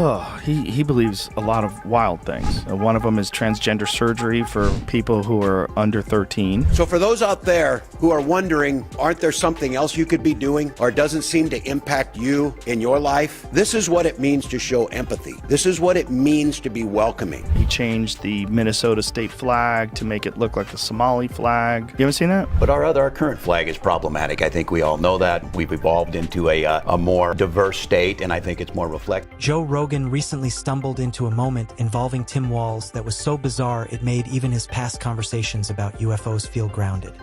Oh, he believes a lot of wild things. One of them is transgender surgery for people who are under 13. So for those out there who are wondering, aren't there something else you could be doing or doesn't seem to impact you in your life? This is what it means to show empathy. This is what it means to be welcoming. He changed the Minnesota state flag to make it look like the Somali flag. You haven't seen that? But our current flag is problematic. I think we all know that. We've evolved into a more diverse state, and I think it's more reflective. Joe Rogan recently stumbled into a moment involving Tim Walz that was so bizarre it made even his past conversations about UFOs feel grounded.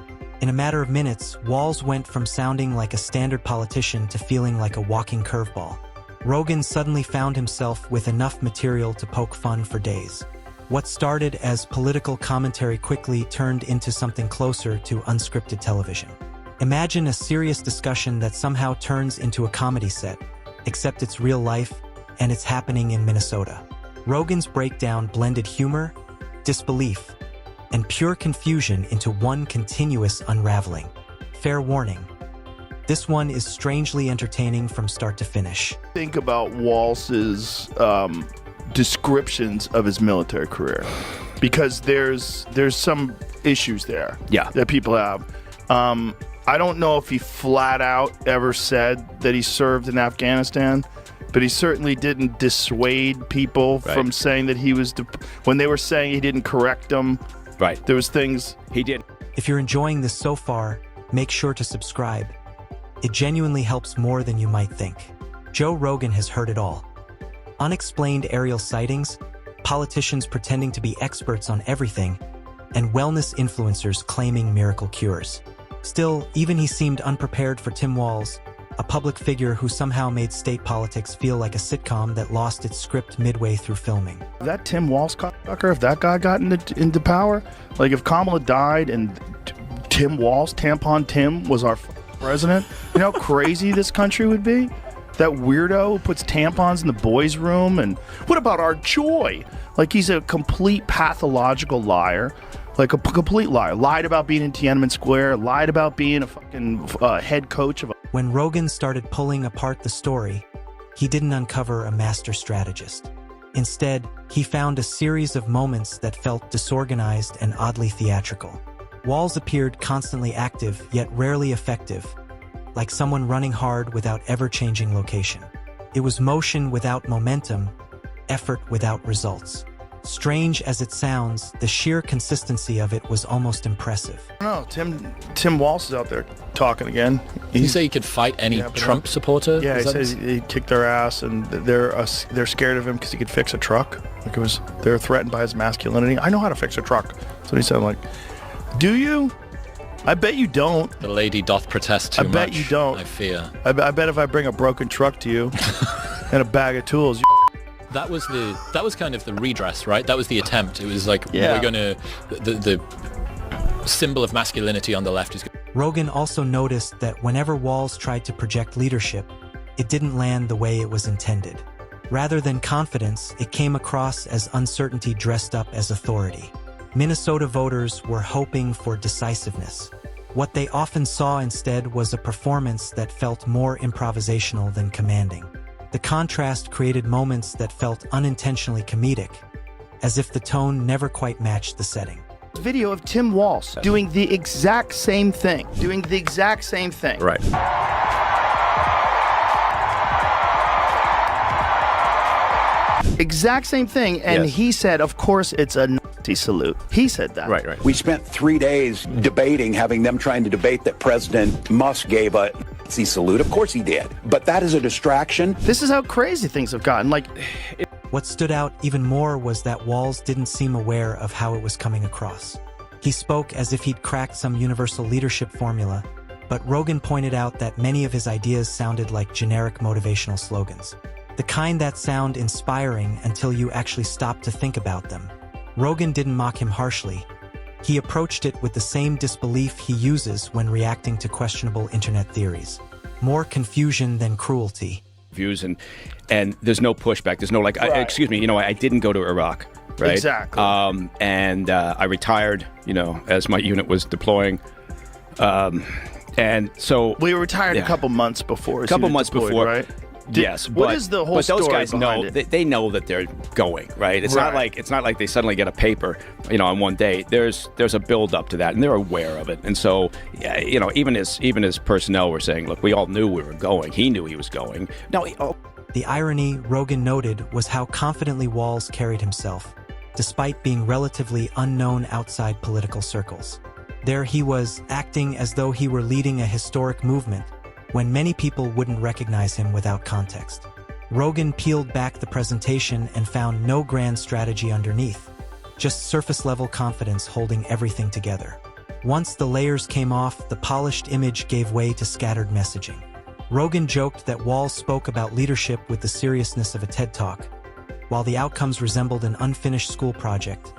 In a matter of minutes, Walz went from sounding like a standard politician to feeling like a walking curveball. Rogan suddenly found himself with enough material to poke fun for days. What started as political commentary quickly turned into something closer to unscripted television. Imagine a serious discussion that somehow turns into a comedy set, except it's real life, and it's happening in Minnesota. Rogan's breakdown blended humor, disbelief, and pure confusion into one continuous unraveling. Fair warning, this one is strangely entertaining from start to finish. Think about Walz's descriptions of his military career, because there's some issues there that people have. I don't know if he flat out ever said that he served in Afghanistan, but he certainly didn't dissuade people from saying that he was, when they were saying he didn't correct them. Right. There was things he did. If you're enjoying this so far, make sure to subscribe. It genuinely helps more than you might think. Joe Rogan has heard it all. Unexplained aerial sightings, politicians pretending to be experts on everything, and wellness influencers claiming miracle cures. Still, even he seemed unprepared for Tim Walz, a public figure who somehow made state politics feel like a sitcom that lost its script midway through filming. That Tim Walz cocksucker, if that guy got into power, like if Kamala died and Tim Walz, Tampon Tim, was our president, you know how crazy this country would be? That weirdo who puts tampons in the boys' room, and what about our joy? Like he's a complete pathological liar. Like a complete liar. Lied about being in Tiananmen Square, lied about being a fucking head coach of a... When Rogan started pulling apart the story, he didn't uncover a master strategist. Instead, he found a series of moments that felt disorganized and oddly theatrical. Walz appeared constantly active, yet rarely effective, like someone running hard without ever changing location. It was motion without momentum, effort without results. Strange as it sounds, the sheer consistency of it was almost impressive. No, Tim Walz is out there talking again. Did you say he could fight any Trump supporter? Yeah, he says he kicked their ass, and they're scared of him because he could fix a truck. Like they're threatened by his masculinity. I know how to fix a truck. That's what he said. Like, do you? I bet you don't. The lady doth protest too much. I bet you don't. I fear. I bet if I bring a broken truck to you and a bag of tools. That was kind of the redress, right? That was the attempt. It was like, we're gonna, the symbol of masculinity on the left is. Rogan also noticed that whenever Walz tried to project leadership, it didn't land the way it was intended. Rather than confidence, it came across as uncertainty dressed up as authority. Minnesota voters were hoping for decisiveness. What they often saw instead was a performance that felt more improvisational than commanding. The contrast created moments that felt unintentionally comedic, as if the tone never quite matched the setting. Video of Tim Walz doing the exact same thing. Right. Exact same thing, and he said, of course, it's a Nazi salute. He said that. Right. We spent 3 days debating, having them trying to debate that President Musk gave a Nazi salute. Of course he did. But that is a distraction. This is how crazy things have gotten. Like, What stood out even more was that Walz didn't seem aware of how it was coming across. He spoke as if he'd cracked some universal leadership formula, but Rogan pointed out that many of his ideas sounded like generic motivational slogans. The kind that sound inspiring until you actually stop to think about them. Rogan didn't mock him harshly. He approached it with the same disbelief he uses when reacting to questionable internet theories. More confusion than cruelty. Views and there's no pushback. There's no like, excuse me, I didn't go to Iraq, right? Exactly. And I retired, as my unit was deploying. And so we retired a couple months before. A couple months before, right? Yes, what but, is the whole but those story guys behind know it? they know that they're going, right? It's not like they suddenly get a paper, on one day. There's a build up to that, and they're aware of it. And so, even his personnel were saying, look, we all knew we were going. He knew he was going. The irony, Rogan noted, was how confidently Walz carried himself, despite being relatively unknown outside political circles. There he was, acting as though he were leading a historic movement, when many people wouldn't recognize him without context. Rogan peeled back the presentation and found no grand strategy underneath, just surface-level confidence holding everything together. Once the layers came off, the polished image gave way to scattered messaging. Rogan joked that Walz spoke about leadership with the seriousness of a TED Talk, while the outcomes resembled an unfinished school project.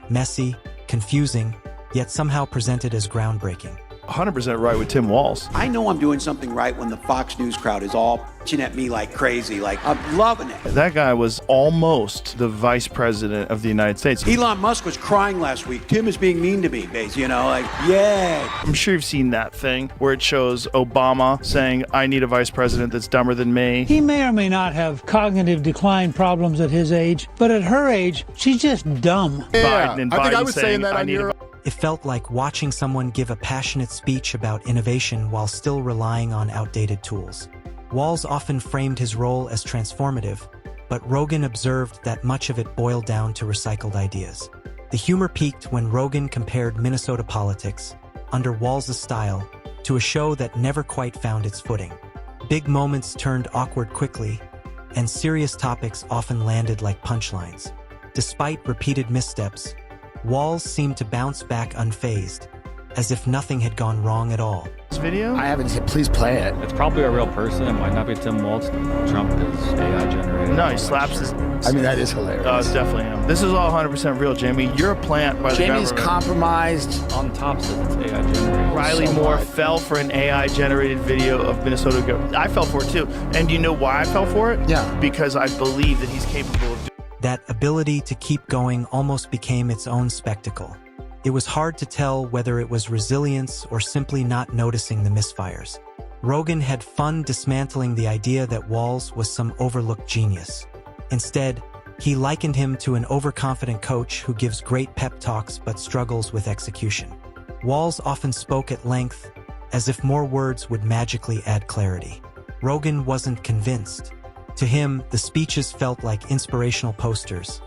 Messy, confusing, yet somehow presented as groundbreaking. 100% right with Tim Walz. I know I'm doing something right when the Fox News crowd is all pitching at me like crazy. Like, I'm loving it. That guy was almost the vice president of the United States. Elon Musk was crying last week. Tim is being mean to me, basically, yeah. I'm sure you've seen that thing where it shows Obama saying, I need a vice president that's dumber than me. He may or may not have cognitive decline problems at his age, but at her age, she's just dumb. Yeah, Biden, and I think I Biden was saying, saying that I on need your... It felt like watching someone give a passionate speech about innovation while still relying on outdated tools. Walz often framed his role as transformative, but Rogan observed that much of it boiled down to recycled ideas. The humor peaked when Rogan compared Minnesota politics, under Walz's style, to a show that never quite found its footing. Big moments turned awkward quickly, and serious topics often landed like punchlines. Despite repeated missteps, Walz seemed to bounce back unfazed, as if nothing had gone wrong at all. This video? I haven't seen. Please play it. It's probably a real person. It might not be Tim Walz. Trump is AI generated. No, he slaps his... I mean, that is hilarious. Oh, it's definitely him. This is all 100% real, Jamie. You're a plant by the Jamie's government. compromised. On top says it's AI generated. Riley So Moore what? fell for an AI-generated video of Minnesota government. I fell for it, too. And you know why I fell for it? Yeah. Because I believe that he's capable of doing That ability to keep going almost became its own spectacle. It was hard to tell whether it was resilience or simply not noticing the misfires. Rogan had fun dismantling the idea that Walz was some overlooked genius. Instead, he likened him to an overconfident coach who gives great pep talks but struggles with execution. Walz often spoke at length, as if more words would magically add clarity. Rogan wasn't convinced. To him, the speeches felt like inspirational posters,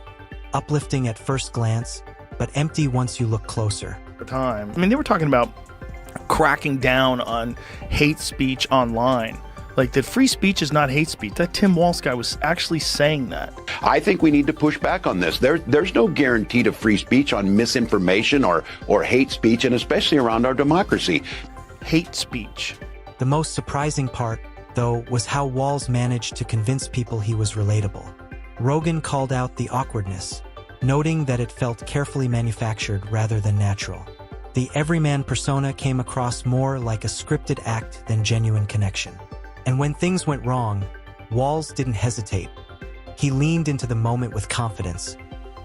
uplifting at first glance, but empty once you look closer. time. I mean, they were talking about cracking down on hate speech online. Like, that free speech is not hate speech. That Tim Walz guy was actually saying that. I think we need to push back on this. There's no guarantee to free speech on misinformation or hate speech, and especially around our democracy. Hate speech. The most surprising part, though, was how Walz managed to convince people he was relatable. Rogan called out the awkwardness, noting that it felt carefully manufactured rather than natural. The everyman persona came across more like a scripted act than genuine connection. And when things went wrong, Walz didn't hesitate. He leaned into the moment with confidence,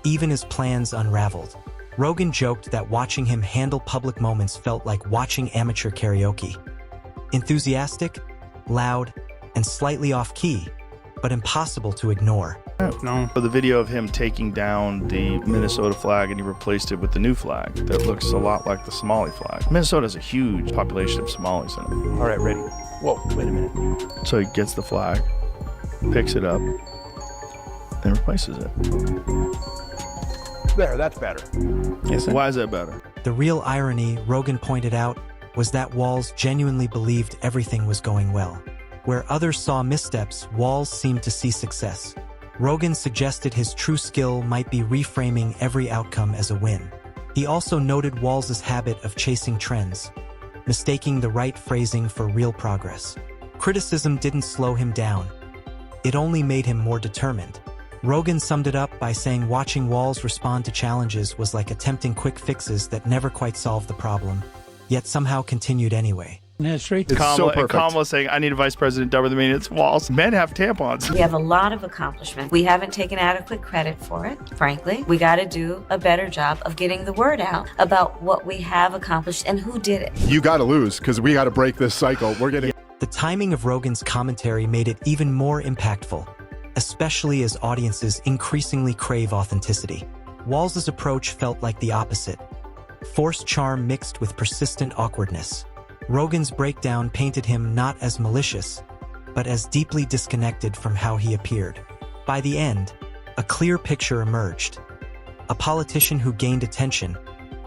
even as plans unraveled. Rogan joked that watching him handle public moments felt like watching amateur karaoke. Enthusiastic, loud, and slightly off-key, but impossible to ignore. No. For the video of him taking down the Minnesota flag and he replaced it with the new flag that looks a lot like the Somali flag. Minnesota has a huge population of Somalis in it. All right, ready. Whoa, wait a minute. So he gets the flag, picks it up, and replaces it. There, that's better. Why is that better? The real irony, Rogan pointed out, was that Walz genuinely believed everything was going well. Where others saw missteps, Walz seemed to see success. Rogan suggested his true skill might be reframing every outcome as a win. He also noted Walz's habit of chasing trends, mistaking the right phrasing for real progress. Criticism didn't slow him down. It only made him more determined. Rogan summed it up by saying watching Walz respond to challenges was like attempting quick fixes that never quite solved the problem, yet somehow continued anyway. History. It's so perfect. Kamala saying, I need a vice president dumber than me. It's Walz. Men have tampons. We have a lot of accomplishment. We haven't taken adequate credit for it, frankly. We got to do a better job of getting the word out about what we have accomplished and who did it. You got to lose because we got to break this cycle. We're getting... The timing of Rogan's commentary made it even more impactful, especially as audiences increasingly crave authenticity. Walz's approach felt like the opposite. Forced charm mixed with persistent awkwardness. Rogan's breakdown painted him not as malicious, but as deeply disconnected from how he appeared. By the end, a clear picture emerged. A politician who gained attention,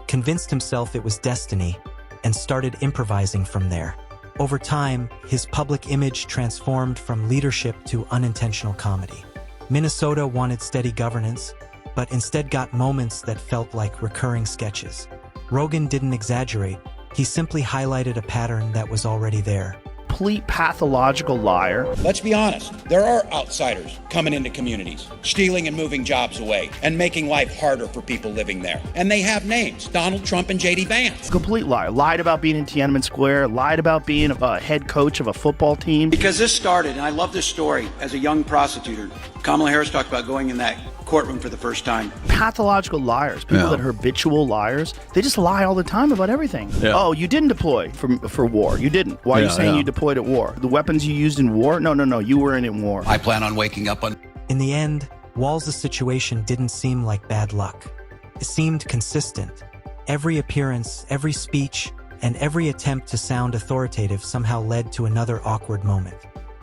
convinced himself it was destiny, and started improvising from there. Over time, his public image transformed from leadership to unintentional comedy. Minnesota wanted steady governance, but instead got moments that felt like recurring sketches. Rogan didn't exaggerate, he simply highlighted a pattern that was already there. Complete pathological liar. Let's be honest, there are outsiders coming into communities, stealing and moving jobs away, and making life harder for people living there. And they have names, Donald Trump and J.D. Vance. Complete liar. Lied about being in Tiananmen Square, lied about being a head coach of a football team. Because this started, and I love this story, as a young prosecutor. Kamala Harris talked about going in that courtroom for the first time. Pathological liars, people that are habitual liars, they just lie all the time about everything. Yeah. Oh, you didn't deploy for war. You didn't. Why are you saying you deployed at war? The weapons you used in war? No, you were in war. I plan on waking up on... In the end, Walz's situation didn't seem like bad luck. It seemed consistent. Every appearance, every speech, and every attempt to sound authoritative somehow led to another awkward moment.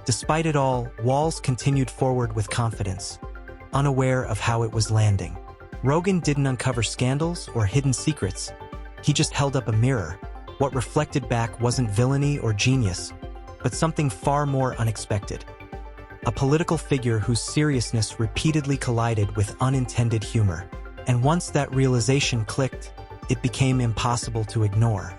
Despite it all, Walz continued forward with confidence, unaware of how it was landing. Rogan didn't uncover scandals or hidden secrets. He just held up a mirror. What reflected back wasn't villainy or genius, but something far more unexpected. A political figure whose seriousness repeatedly collided with unintended humor. And once that realization clicked, it became impossible to ignore.